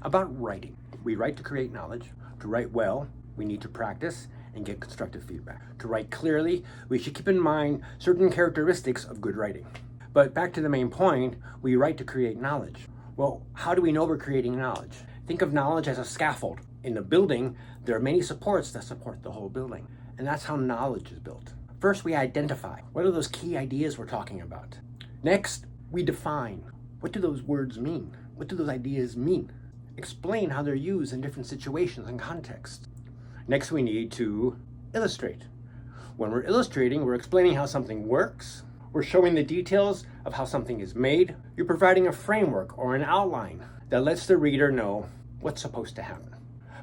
about writing. We write to create knowledge. To write well, we need to practice and get constructive feedback. To write clearly, we should keep in mind certain characteristics of good writing. But back to the main point, we write to create knowledge. Well, how do we know we're creating knowledge? Think of knowledge as a scaffold. In a building, there are many supports that support the whole building. And that's how knowledge is built. First, we identify. What are those key ideas we're talking about? Next, we define. What do those words mean? What do those ideas mean? Explain how they're used in different situations and contexts. Next, we need to illustrate. When we're illustrating, we're explaining how something works. We're showing the details of how something is made. You're providing a framework or an outline that lets the reader know what's supposed to happen.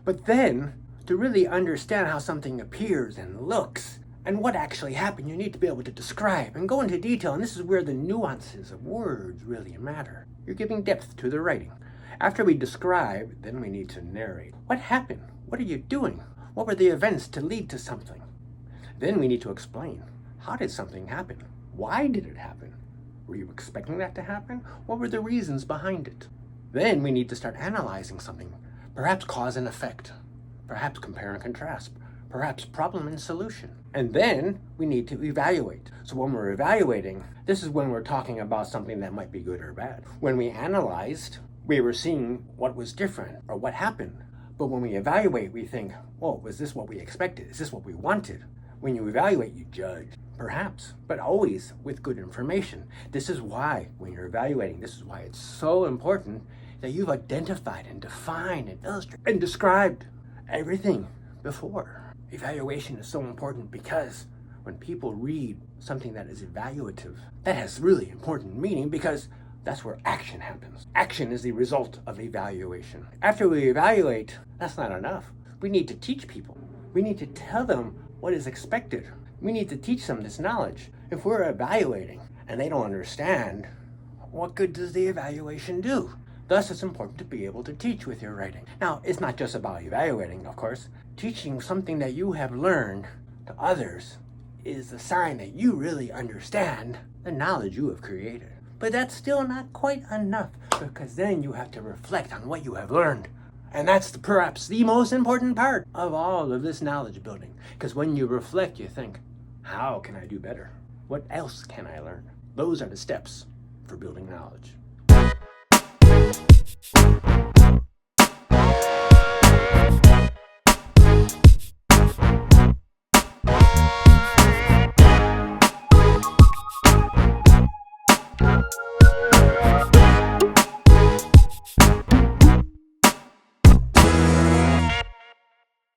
But then, to really understand how something appears and looks and what actually happened, you need to be able to describe and go into detail. And this is where the nuances of words really matter. You're giving depth to the writing. After we describe, then we need to narrate. What happened? What are you doing? What were the events to lead to something? Then we need to explain. How did something happen? Why did it happen? Were you expecting that to happen? What were the reasons behind it? Then we need to start analyzing something. Perhaps cause and effect. Perhaps compare and contrast. Perhaps problem and solution. And then we need to evaluate. So when we're evaluating, this is when we're talking about something that might be good or bad. When we analyzed, we were seeing what was different or what happened. But when we evaluate, we think, well, was this what we expected? Is this what we wanted? When you evaluate, you judge. Perhaps, but always with good information. This is why, when you're evaluating, this is why it's so important that you've identified and defined and illustrated and described everything before. Evaluation is so important because when people read something that is evaluative, that has really important meaning because that's where action happens. Action is the result of evaluation. After we evaluate, that's not enough. We need to teach people. We need to tell them what is expected. We need to teach them this knowledge. If we're evaluating and they don't understand, what good does the evaluation do? Thus, it's important to be able to teach with your writing. Now, it's not just about evaluating, of course. Teaching something that you have learned to others is a sign that you really understand the knowledge you have created. But that's still not quite enough, because then you have to reflect on what you have learned. And that's perhaps the most important part of all of this knowledge building. Because when you reflect, you think, how can I do better? What else can I learn? Those are the steps for building knowledge.